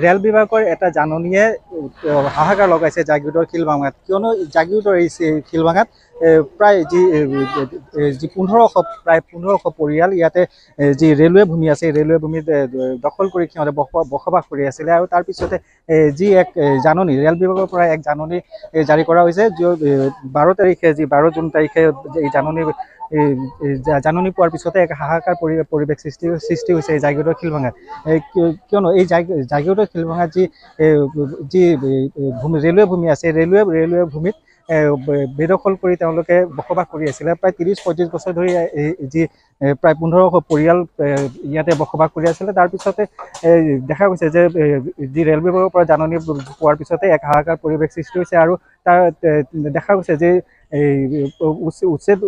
Rail বিভাগৰ এটা জাননীয়ে হাহাকাৰ লগাইছে জাগিৰোডৰ শিলভাঙাত, কিয়নো জাগিৰোডৰ এই শিলভাঙাত প্ৰায় যি 1500 পৰিয়াল ইয়াতে যি ৰেলৱে ভূমি আছে, ৰেলৱে ভূমিত দখল কৰি সিহঁতে বসবাস কৰি আছিলে। আৰু তাৰপিছতে যি এক জাননী ৰেল বিভাগৰ পৰা এক জাননী জাৰি কৰা হৈছে, 12 তাৰিখে যি 12 জুন তাৰিখে এই জাননী পোৱাৰ পিছতে এক হাহাকাৰ পৰিৱেশ সৃষ্টি হৈছে এই জাগিৰোডৰ শিলভাঙাত। কিয়নো এই জাগিৰোডৰ শিলভাঙাত যি ৰেলৱে ভূমি আছে, ৰেলৱে ভূমিত বেদখল কৰি তেওঁলোকে বসবাস কৰি আছিলে। প্ৰায় 30-35 বছৰ ধৰি যি প্ৰায় 1500 পৰিয়াল ইয়াতে বসবাস কৰি আছিলে। তাৰপিছতে দেখা গৈছে যে যি ৰেল বিভাগৰ পৰা জাননী পোৱাৰ পিছতে এক হাহাকাৰ পৰিৱেশ সৃষ্টি হৈছে। আৰু তাৰ দেখা গৈছে যে এই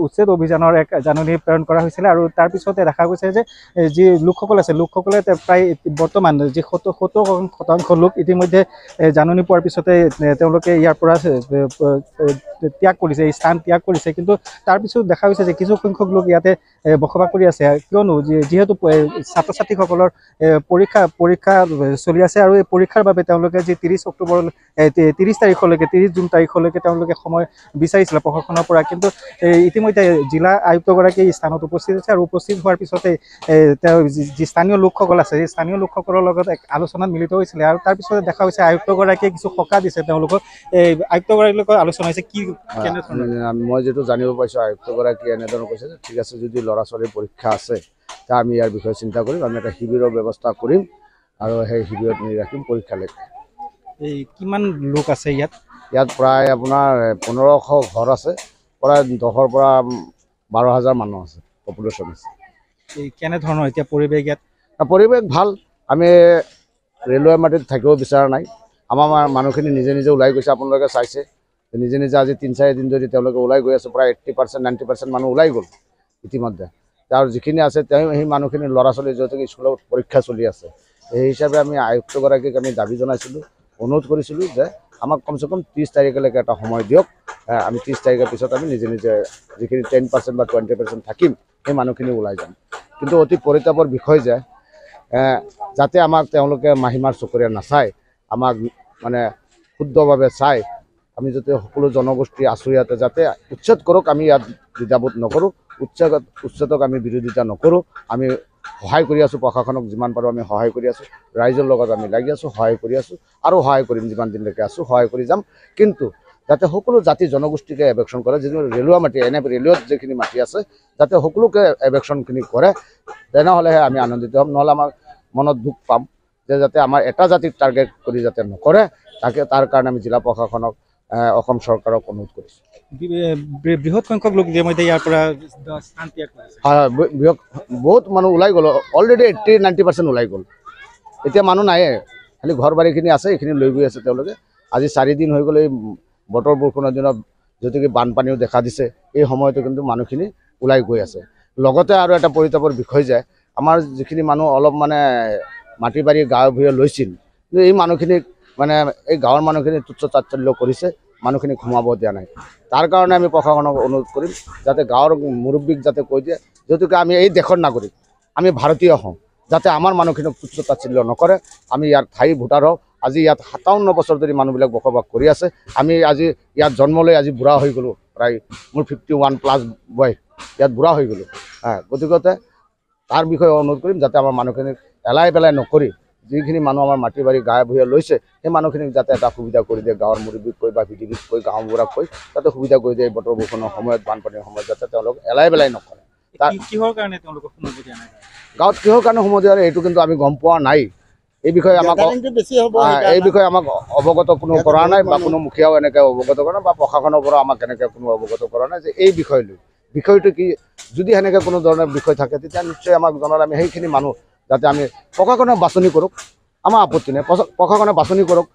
উচ্ছেদ অভিযানৰ এক জাননী প্ৰেৰণ কৰা হৈছিলে। আৰু তাৰপিছতে দেখা গৈছে যে যি লোকসকল আছে, লোকসকলে প্ৰায় বৰ্তমান যি 70% লোক ইতিমধ্যে জাননী পোৱাৰ পিছতে তেওঁলোকে ইয়াৰ পৰা ত্যাগ কৰিছে, এই স্থান ত্যাগ কৰিছে। কিন্তু তাৰপিছত দেখা গৈছে যে কিছু সংখ্যক লোক ইয়াতে বসবাস কৰি আছে, কিয়নো যিহেতু ছাত্ৰ ছাত্ৰীসকলৰ পৰীক্ষা চলি আছে। আৰু এই পৰীক্ষাৰ বাবে তেওঁলোকে যি 30 জুন তাৰিখলৈকে তেওঁলোকে সময় বিচাৰিছিলে প্ৰশাসনৰ পৰা। কিন্তু ইতিমধ্যে জিলা আয়ুক্তগৰাকী স্থানত উপস্থিত হৈছে, আৰু উপস্থিত হোৱাৰ পিছতে তেওঁ যি স্থানীয় লোকসকল আছে, সেই স্থানীয় লোকসকলৰ লগত এক আলোচনাত মিলিত হৈছিলে। আৰু তাৰপিছতে দেখা হৈছে আয়ুক্তগৰাকীয়ে কিছু সকাহ দিছে তেওঁলোকক। আয়ুক্তগৰাকীৰ লগত আলোচনা হৈছে কি কেনেধৰণৰ? মই যিটো জানিব পাৰিছোঁ, আয়ুক্তগৰাকীয়ে এনেধৰণৰ কৈছে যে ঠিক আছে, যদি ল'ৰা ছোৱালীৰ পৰীক্ষা আছে তা আমি ইয়াৰ বিষয়ে চিন্তা কৰিম, আমি এটা শিবিৰৰ ব্যৱস্থা কৰিম আৰু সেই শিবিৰত নি ৰাখিম পৰীক্ষালৈকে। এই কিমান লোক আছে ইয়াত? ইয়াত প্ৰায় আপোনাৰ 1500 ঘৰ আছে, প্ৰায় 10,000 পৰা 12,000 মানুহ আছে, পপুলেশ্যন আছে। এই কেনেধৰণৰ এতিয়া পৰিৱেশ ইয়াত? পৰিৱেশ ভাল। আমি ৰেলৱে মাটিত থাকিব বিচৰা নাই। আমাৰ মানুহখিনি নিজে নিজে ওলাই গৈছে, আপোনালোকে চাইছে নিজে নিজে। আজি 3-4 দিন ধৰি তেওঁলোকে ওলাই গৈ আছে, প্ৰায় 80%-90% মানুহ ওলাই গ'ল ইতিমধ্যে। আৰু যিখিনি আছে সেই মানুহখিনি ল'ৰা ছোৱালী যিহেতু স্কুলত পৰীক্ষা চলি আছে, সেই হিচাপে আমি আয়ুক্তগৰাকীক আমি দাবী জনাইছিলোঁ, অনুৰোধ কৰিছিলোঁ যে আমাক কমচে কম 30 তাৰিখলৈকে এটা সময় দিয়ক। আমি 30 তাৰিখৰ পিছত আমি নিজে নিজে যিখিনি 10% বা 20% থাকিম সেই মানুহখিনি ওলাই যাম। কিন্তু অতি পৰিতাপৰ বিষয় যে যাতে আমাক তেওঁলোকে মাহিমাৰ চকুৰে নাচায়, আমাক মানে শুদ্ধভাৱে চায়, আমি যাতে সকলো জনগোষ্ঠী আছোঁ ইয়াতে, যাতে উচ্ছেদ কৰক, আমি ইয়াত দ্বিধাবোধ নকৰোঁ। উচ্ছেদক আমি বিৰোধিতা নকৰোঁ। আমি সহায় কৰি আছোঁ, প্ৰশাসনক যিমান পাৰোঁ আমি সহায় কৰি আছোঁ, ৰাইজৰ লগত আমি লাগি আছোঁ, সহায় কৰি আছোঁ আৰু সহায় কৰিম, যিমান দিনলৈকে আছোঁ সহায় কৰি যাম। কিন্তু যাতে সকলো জাতি জনগোষ্ঠীকে এভেকশ্যন কৰে, যিটো ৰেলুৱা মাটি, এনে ৰেলৱেত যিখিনি মাটি আছে যাতে সকলোকে এভেকশ্যনখিনি কৰে, তেনেহ'লেহে আমি আনন্দিত হ'ম। নহ'লে আমাৰ মনত দুখ পাম যে যাতে আমাৰ এটা জাতিক টাৰ্গেট কৰি যাতে নকৰে, তাৰ কাৰণে আমি জিলা প্ৰশাসনক, অসম চৰকাৰক অনুৰোধ কৰিছোঁ। বৃহৎ সংখ্যক লোক ইতিমধ্যে ইয়াৰ পৰা স্থান ত্যাগ কৰিছে। হয়, বহুত মানুহ ওলাই গ'ল, অলৰেডি 80-90% ওলাই গ'ল। এতিয়া মানুহ নায়ে, খালি ঘৰ বাৰীখিনি আছে, এইখিনি লৈ গৈ আছে তেওঁলোকে। আজি 4 দিন হৈ গ'ল এই বতৰ বৰষুণৰ দিনত, যদিও বানপানীও দেখা দিছে, এই সময়তো কিন্তু মানুহখিনি ওলাই গৈ আছে। লগতে আৰু এটা পৰিতাপৰ বিষয় যে আমাৰ যিখিনি মানুহ অলপ মানে মাটি বাৰী গাঁৱে ভূঞে লৈছিল, কিন্তু এই মানুহখিনিক মানে এই গাঁৱৰ মানুহখিনি তুচ্ছ তাচ্ছল্য কৰিছে, মানুহখিনিক সোমাব দিয়া নাই। তাৰ কাৰণে আমি প্ৰশাসনক অনুৰোধ কৰিম যাতে গাঁৱৰ মুৰব্বীক যাতে কৈ দিয়ে, যিহেতুকে আমি এই দেশৰ নাগৰিক, আমি ভাৰতীয় হওঁ, যাতে আমাৰ মানুহখিনিক তুচ্ছ তাচ্ছল্য নকৰে। আমি ইয়াৰ ঠাই ভোটাৰ হওঁ। আজি ইয়াত 57 বছৰ ধৰি মানুহবিলাক বসবাস কৰি আছে। আমি আজি ইয়াত জন্ম লৈ আজি বুঢ়া হৈ গ'লোঁ, প্ৰায় মোৰ 51+ বয়স, ইয়াত বুঢ়া হৈ গ'লোঁ। গতিকে তাৰ বিষয়ে অনুৰোধ কৰিম যাতে আমাৰ মানুহখিনিক এলাই পেলাই নকৰি, যিখিনি মানুহ আমাৰ মাটি বাৰী গাঁৱে ভূঞে লৈছে, সেই মানুহখিনিক যাতে এটা সুবিধা কৰি দিয়ে, গাঁৱৰ মুৰব্বীক কৈ বা ভিডিবিক কৈ, গাঁওবুঢ়াক কৈ যাতে সুবিধা কৰি দিয়ে। বতৰ বৰষুণৰ সময়ত, বানপানীৰ সময়ত যাতে তেওঁলোক এলাই পেলাই নকৰে। কিহৰ কাৰণে তেওঁলোকক সোমাব দিয়া নাই গাঁৱত? কিহৰ কাৰণে সোমাব দিয়া নাই এইটো কিন্তু আমি গম পোৱা নাই। এই বিষয়ে আমাক অৱগত কোনো কৰা নাই, বা কোনো মুখীয়াও এনেকৈ অৱগত কৰা নাই, বা প্ৰশাসনৰ পৰা আমাক এনেকৈ কোনো অৱগত কৰা নাই যে এই বিষয় লৈ। বিষয়টো কি, যদি সেনেকৈ কোনো ধৰণৰ বিষয় থাকে তেতিয়া নিশ্চয় আমাক জনালে আমি সেইখিনি মানুহ যাতে আমি প্ৰশাসনে বাছনি কৰক, আমাৰ আপত্তি নাই। প্ৰশাসনে বাছনি কৰক,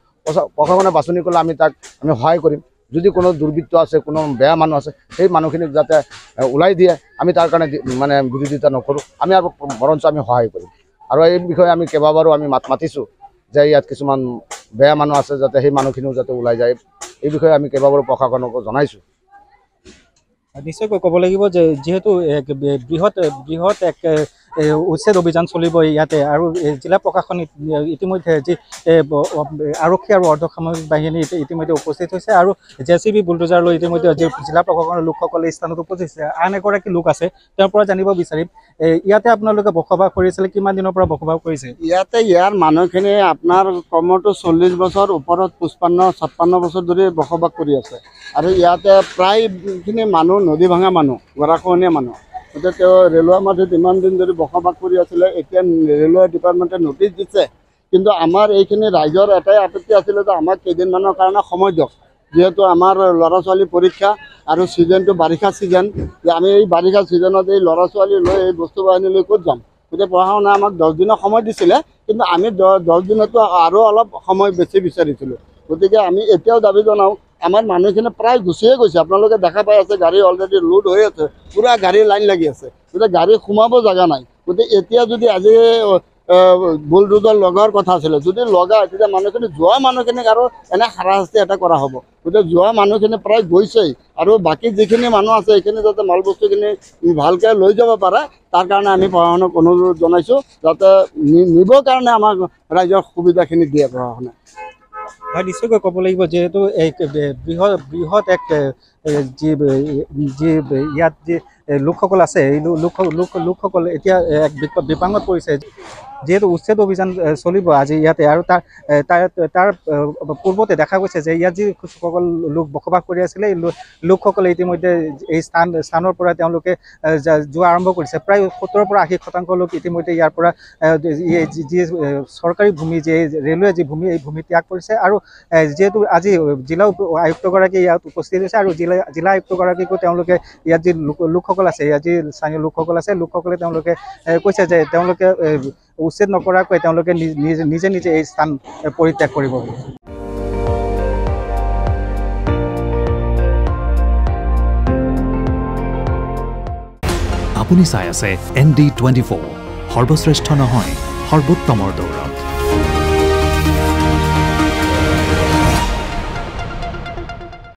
প্ৰশাসনে বাছনি কৰিলে আমি তাক সহায় কৰিম। যদি কোনো দুৰ্বৃত্ত আছে, কোনো বেয়া মানুহ আছে, সেই মানুহখিনিক যাতে ওলাই দিয়ে, আমি তাৰ কাৰণে মানে বিৰোধিতা নকৰোঁ, আমি আৰু বৰঞ্চ আমি সহায় কৰিম। আৰু এই বিষয়ে আমি কেইবাবাৰো আমি মাতিছোঁ যে ইয়াত কিছুমান বেয়া মানুহ আছে, যাতে সেই মানুহখিনিও যাতে ওলাই যায়। এই বিষয়ে আমি কেইবাবাৰো প্ৰশাসনক জনাইছোঁ। নিশ্চয়কৈ ক'ব লাগিব যে যিহেতু বৃহৎ এক উচ্ছেদ অভিযান চলিব ইয়াতে আৰু জিলা প্ৰশাসন ইতিমধ্যে যি আৰক্ষী আৰু অৰ্ধসামৰিক বাহিনী ইতিমধ্যে উপস্থিত হৈছে আৰু JCB বুলডোজাৰ লৈ ইতিমধ্যে জিলা প্ৰশাসনৰ লোকসকলে স্থানত উপস্থিত হৈছে। আন এগৰাকী লোক আছে, তেওঁৰ পৰা জানিব বিচাৰিম ইয়াতে আপোনালোকে বসবাস কৰিছিলে, কিমান দিনৰ পৰা বসবাস কৰিছে? ইয়াৰ মানুহখিনি আপোনাৰ কমৰটো 40 বছৰ ওপৰত 55-56 বছৰ ধৰি বসবাস কৰি আছে আৰু ইয়াতে প্ৰায়খিনি মানুহ নদী ভাঙা মানুহ, গৰাখহনীয়া মানুহ। গতিকে তেওঁ ৰেলৱে মাটিত ইমান দিন ধৰি বসবাস কৰি আছিলে। এতিয়া ৰেলৱে ডিপাৰ্টমেণ্টে নটিচ দিছে, কিন্তু আমাৰ এইখিনি ৰাইজৰ এটাই আপত্তি আছিলে যে আমাক কেইদিনমানৰ কাৰণে সময় দিয়ক, যিহেতু আমাৰ ল'ৰা ছোৱালী পৰীক্ষা আৰু ছিজনটো বাৰিষা ছিজন, যে আমি এই বাৰিষা ছিজনত এই ল'ৰা ছোৱালী লৈ এই বস্তু বাহিনী লৈ ক'ত যাম। গতিকে প্ৰশাসনে আমাক 10 দিনৰ সময় দিছিলে, কিন্তু আমি 10 দিনতো আৰু অলপ সময় বেছি বিচাৰিছিলোঁ। গতিকে আমি এতিয়াও দাবী জনাওঁ, আমাৰ মানুহখিনি প্ৰায় গুচিয়ে গৈছে। আপোনালোকে দেখা পাই আছে গাড়ী অলৰেডি লোড হৈ আছে, পুৰা গাড়ী লাইন লাগি আছে, গতিকে গাড়ী সোমাব জেগা নাই। গতিকে এতিয়া যদি আজি বুলডোজাৰ লগাৰ কথা আছিলে, যদি লগায় তেতিয়া মানুহখিনি যোৱা মানুহখিনিক আৰু এনে হাৰাশাস্তি এটা কৰা হ'ব। গতিকে যোৱা মানুহখিনি প্ৰায় গৈছেই, আৰু বাকী যিখিনি মানুহ আছে সেইখিনি যাতে মাল বস্তুখিনি ভালকৈ লৈ যাব পাৰে, তাৰ কাৰণে আমি প্ৰশাসনক অনুৰোধ জনাইছোঁ যাতে নিবৰ কাৰণে আমাক ৰাইজৰ সুবিধাখিনি দিয়ে প্ৰশাসনে। হয়, নিশ্চয়কৈ ক'ব লাগিব, যিহেতু এক বৃহৎ এক যি ইয়াত যি লোকসকল আছে, এই লোকসকল এতিয়া এক বিপাঙত পৰিছে, যিহেতু উচ্ছেদ অভিযান চলিব আজি ইয়াতে। আৰু তাৰ পূৰ্বতে দেখা গৈছে যে ইয়াত যিসকল লোক বসবাস কৰি আছিলে, এই লোকসকলে ইতিমধ্যে এই স্থানৰ পৰা তেওঁলোকে যোৱা আৰম্ভ কৰিছে। প্ৰায় 70 পৰা 80% লোক ইতিমধ্যে ইয়াৰ পৰা যি চৰকাৰী ভূমি, যি ৰেলৱে যি ভূমি, এই ভূমি ত্যাগ কৰিছে। আৰু যিহেতু আজি জিলা আয়ুক্তগৰাকী ইয়াত উপস্থিত হৈছে, আৰু জিলা আয়ুক্তগৰাকীকো তেওঁলোকে ইয়াত যি লোকসকল আছে, ইয়াত যি স্থানীয় লোকসকল আছে, লোকসকলে তেওঁলোকে কৈছে যে তেওঁলোকে উচ্ছেদ নকৰাকৈ তেওঁলোকে নিজে নিজে এই স্থান পৰিত্যাগ কৰিব। আপুনি চাই আছে ND24, সৰ্বশ্ৰেষ্ঠ নহয় সৰ্বোত্তমৰ দৌৰ।